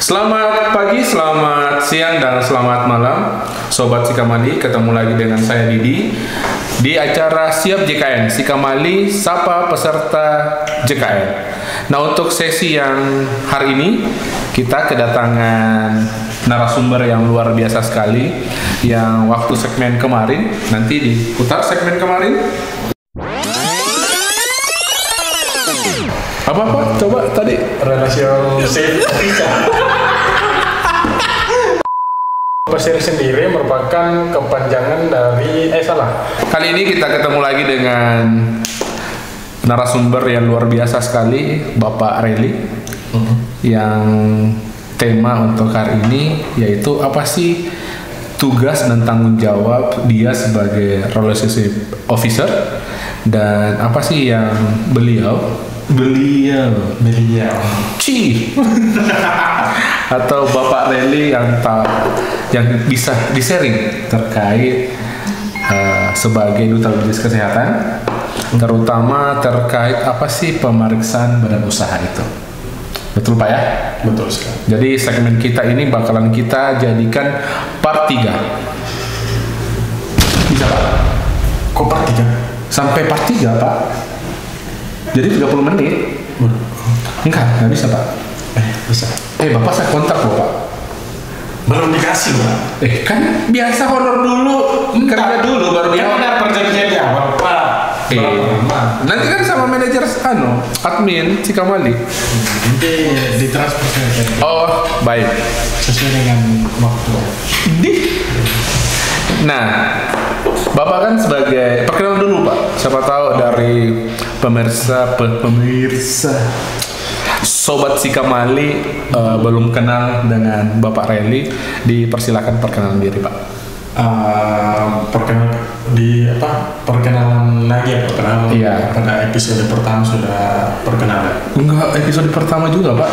Selamat pagi, selamat siang, dan selamat malam Sobat Sikamali, ketemu lagi dengan saya Didi di acara Siap JKN Sikamali Sapa Peserta JKN. Nah, untuk sesi yang hari ini kita kedatangan narasumber yang luar biasa sekali. Yang waktu segmen kemarin, nanti diputar segmen kemarin. Apa? Coba tadi relationship Pasir sendiri merupakan kepanjangan dari Kali ini kita ketemu lagi dengan narasumber yang luar biasa sekali, Bapak Reli. Yang tema untuk hari ini yaitu apa sih tugas dan tanggung jawab dia sebagai relationship officer, dan apa sih yang beliau atau Bapak Reli yang bisa di-sharing terkait sebagai duta bisnis kesehatan, terutama terkait apa sih pemeriksaan badan usaha itu. Betul Pak ya? Betul sekali. Jadi segmen kita ini bakalan kita jadikan part 3. Bisa Pak? Kok part 3? Sampai part 3 Pak. Jadi 30 menit. Enggak bisa Pak. Bisa. Bapak saya kontak loh Pak. Belum dikasih Pak. Kan biasa honor dulu, kerja dulu baru Kan ada perjanjian di awal Pak. Nanti kan sama manajer admin Sikamali. Nanti ditransfer saja. Oh, baik. Sesuai dengan waktu. Nah, Bapak kan sebagai, perkenalan dulu Pak. Siapa tahu dari pemirsa Sobat Sikamali belum kenal dengan Bapak Reli. Dipersilakan perkenalan diri Pak. Perkenalan lagi ya, perkenalan. Iya. Pada episode pertama sudah perkenalan. Enggak, episode pertama juga Pak.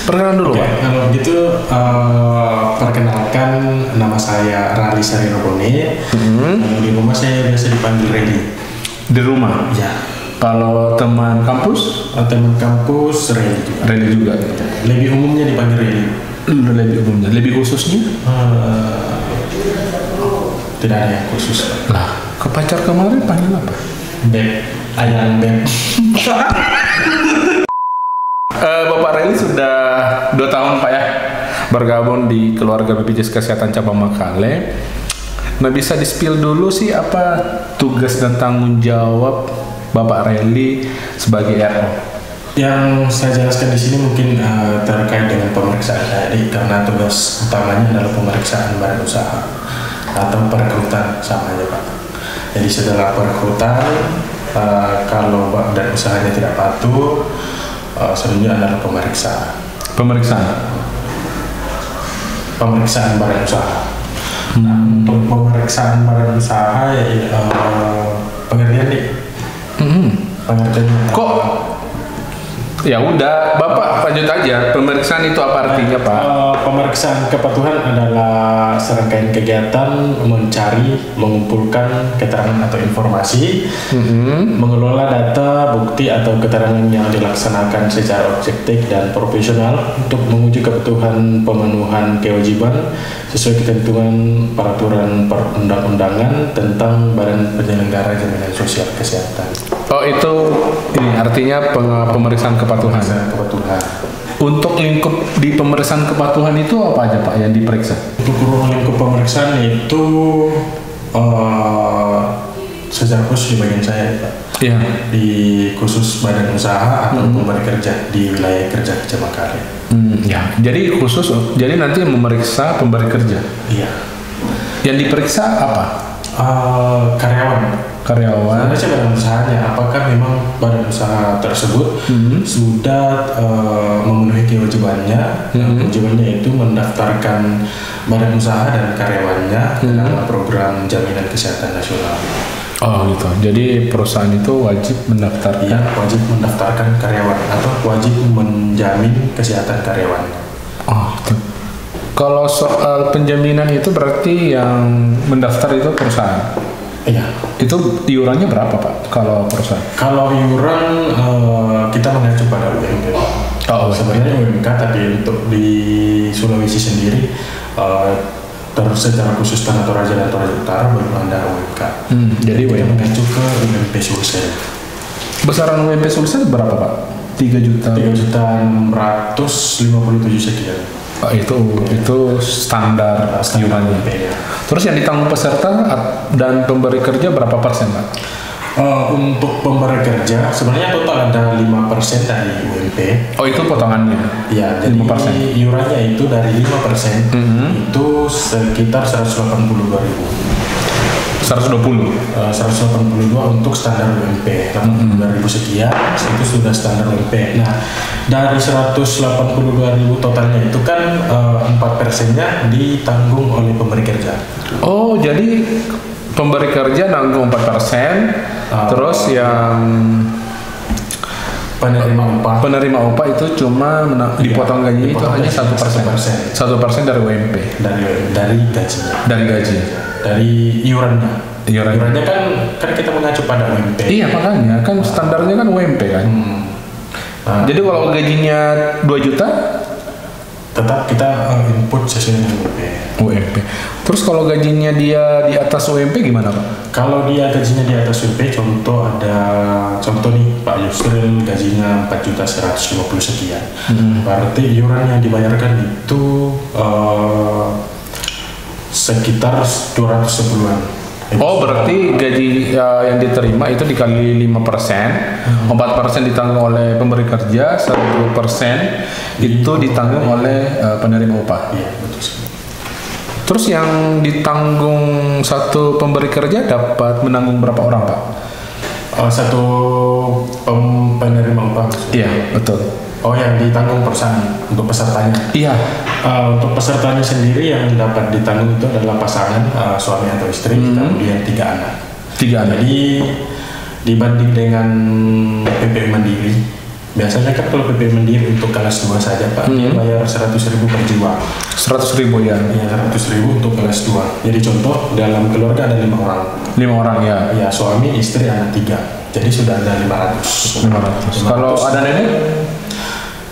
Perkenalan dulu Pak. Kalau gitu perkenalkan, nama saya Rali Sari Robone. Di rumah saya biasa dipanggil Reli. Di rumah? Ya. Kalau teman kampus? Teman kampus Reli juga. Reli juga. Lebih umumnya dipanggil Reli. Lebih umumnya. Lebih khususnya? Tidak ada yang khusus. Lah, ke pacar kemarin panggil apa? Beb. Ayang Beb. Bapak Reli sudah 2 tahun Pak ya bergabung di keluarga BPJS Kesehatan Cabang Makale. Nah, bisa di-spill dulu sih apa tugas dan tanggung jawab Bapak Reli sebagai RO? Yang saya jelaskan di sini mungkin terkait dengan pemeriksaan tadi, karena tugas utamanya adalah pemeriksaan badan usaha atau perekrutan sama aja Pak. Jadi setelah perekrutan, kalau badan usahanya tidak patuh, selanjutnya adalah pemeriksaan badan usaha. Untuk pemeriksaan badan usaha pengertian nih. Pengertiannya Kok? Ya udah, Bapak lanjut aja. Pemeriksaan itu apa artinya Pak? Pemeriksaan kepatuhan adalah serangkaian kegiatan mencari, mengumpulkan keterangan atau informasi, mengelola data, bukti atau keterangan yang dilaksanakan secara objektif dan profesional untuk menguji kebutuhan pemenuhan kewajiban sesuai ketentuan peraturan perundang-undangan tentang Badan Penyelenggara Jaminan Sosial Kesehatan. Oh, itu ini artinya pemeriksaan kepatuhan. Untuk lingkup di pemeriksaan kepatuhan itu apa aja Pak yang diperiksa? Untuk ruang lingkup pemeriksaan itu secara khusus di bagian saya Pak. Iya. Di khusus badan usaha atau pemberi kerja di wilayah kerja Kecamatan Makale. Ya, jadi khusus, jadi nanti memeriksa pemberi kerja. Iya. Yang diperiksa apa? Karyawan. Karyawan. Badan usahanya, apakah memang badan usaha tersebut sudah memenuhi kewajibannya. Kewajibannya itu mendaftarkan badan usaha dan karyawannya dalam program jaminan kesehatan nasional. Oh gitu. Jadi perusahaan itu wajib mendaftarkan. Iya, wajib mendaftarkan karyawan atau wajib menjamin kesehatan karyawan. Oh, gitu. Kalau soal penjaminan itu berarti yang mendaftar itu perusahaan. Iya. Itu iurannya berapa Pak kalau perusahaan? Kalau iuran kita mengacu pada UMK. Oh, sebenarnya UMK, tapi untuk di Sulawesi sendiri terus secara khusus Tanah Toraja dan Toraja Utara belum ada UMK. Jadi kita UMK mengacu ke UMP Sulsel. Besaran UMP Sulsel berapa Pak? 3 juta. 3.657 sekian. Oh, itu standar iurannya. UMP, ya. Terus yang ditanggung peserta dan pemberi kerja berapa persen Pak? Untuk pemberi kerja sebenarnya total ada 5% dari UMP. Oh, itu potongannya? Ya, jadi 5%. iurannya itu dari 5% itu sekitar 182.000. 120. 182 untuk standar UMP, 82.000 sekian itu sudah standar UMP. Nah, dari 182.000 totalnya itu kan 4%-nya ditanggung oleh pemberi kerja. Oh, jadi pemberi kerja nanggung 4%, terus yang penerima upah itu cuma dipotong gaji itu hanya 1%. 1% dari UMP. Dari gajinya. Dari iurannya. Iurannya kan kita mengacu pada UMP. Iya, makanya kan standarnya kan UMP kan. Jadi kalau gajinya 2 juta tetap kita input sesuai dengan UMP. Terus kalau gajinya dia di atas UMP gimana Pak? Kalau dia gajinya di atas UMP, contoh nih Pak Yusril gajinya 4.150 sekian. Berarti iuran yang dibayarkan itu sekitar 210-an. Oh, berarti gaji yang diterima itu dikali 5%, 4% ditanggung oleh pemberi kerja, 1% itu ditanggung oleh penerima upah. Iya, betul sekali. Terus yang ditanggung satu pemberi kerja dapat menanggung berapa orang Pak? Satu penerima upah. Iya, betul. Oh, yang ditanggung perusahaan untuk pesertanya. Iya. Untuk pesertanya sendiri yang dapat ditanggung itu adalah pasangan suami atau istri, kemudian 3 anak. 3 anak. Jadi dibanding dengan PPU Mandiri, biasanya kan kalau PPU Mandiri untuk kelas 2 saja Pak, dia bayar 100.000 per jiwa. 100.000 ya? Iya, 100.000 untuk kelas 2. Jadi contoh dalam keluarga ada 5 orang. 5 orang ya? Ya, suami, istri, anak 3. Jadi sudah ada 500. 500. Kalau ada nenek?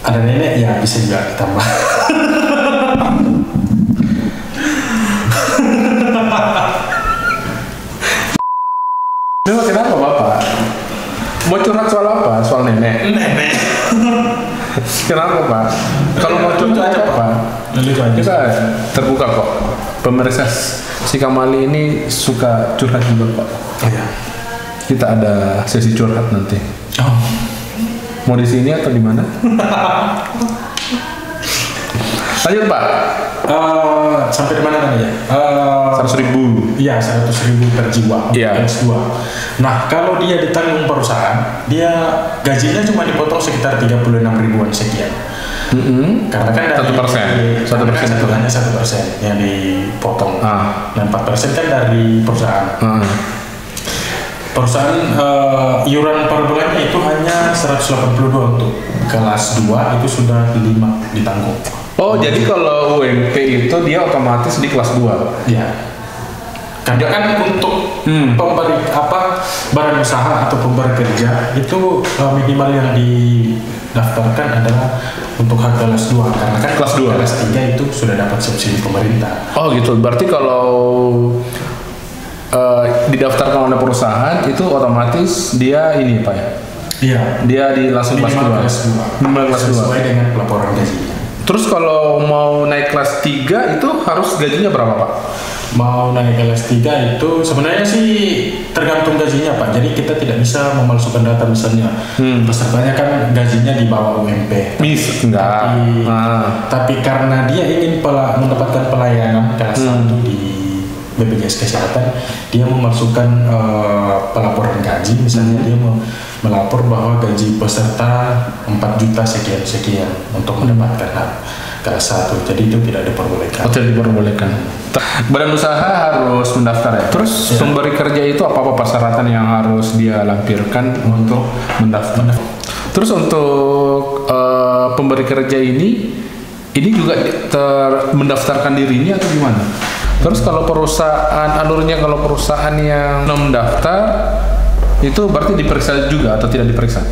Ada nenek ya bisa juga ditambah. Ini kenapa Bapak? Mau curhat soal apa? Soal nenek? Nenek. Kenapa Pak? Kalau mau curhat apa? Kita terbuka kok. Pemirsa Sikamali ini suka curhat juga Pak. Iya. Kita ada sesi curhat nanti. Oh. Mau di sini atau di mana? Lanjut Pak. Sampai di mana tadi ya? 100.000. Iya, 100.000 per jiwa. Iya. Kelas 2. Nah, kalau dia ditanggung perusahaan, dia gajinya cuma dipotong sekitar 36.000-an sekian. Karena kan dari 1%. 1% itu hanya 1% yang dipotong. Dan 4% kan dari perusahaan. Perusahaan iuran per bulannya itu hanya 182 untuk kelas 2 itu sudah 5 ditanggung. Oh, jadi kalau UMP itu dia otomatis di kelas 2. Ya. Karena kan untuk pemberi badan usaha atau pemberi kerja itu minimal yang didaftarkan adalah untuk hak kelas 2 karena kan kelas 2. Kelas 3 itu sudah dapat subsidi pemerintah. Oh, gitu. Berarti kalau didaftarkan oleh perusahaan itu otomatis dia ini Pak ya? Iya. Dia langsung kelas 2. Minimal kelas 2. Sesuai dengan pelaporan gajinya. Terus kalau mau naik kelas 3 itu harus gajinya berapa Pak? Mau naik kelas 3 itu sebenarnya sih tergantung gajinya Pak. Jadi kita tidak bisa memalsukan data misalnya pesertanya kan gajinya di bawah UMP. Enggak. Tapi karena dia ingin mendapatkan pelayanan kelas 1 di BPJS Kesehatan, dia memasukkan pelaporan gaji, misalnya dia melapor bahwa gaji peserta 4 juta sekian untuk mendapatkan hak kelas 1. Jadi itu tidak diperbolehkan. Tidak diperbolehkan. Badan usaha harus mendaftar ya. Terus pemberi kerja itu apa persyaratan yang harus dia lampirkan untuk mendaftar? Terus untuk pemberi kerja ini Ini juga mendaftarkan dirinya atau gimana? Terus kalau perusahaan, alurnya kalau perusahaan yang belum mendaftar, itu berarti diperiksa juga atau tidak diperiksa?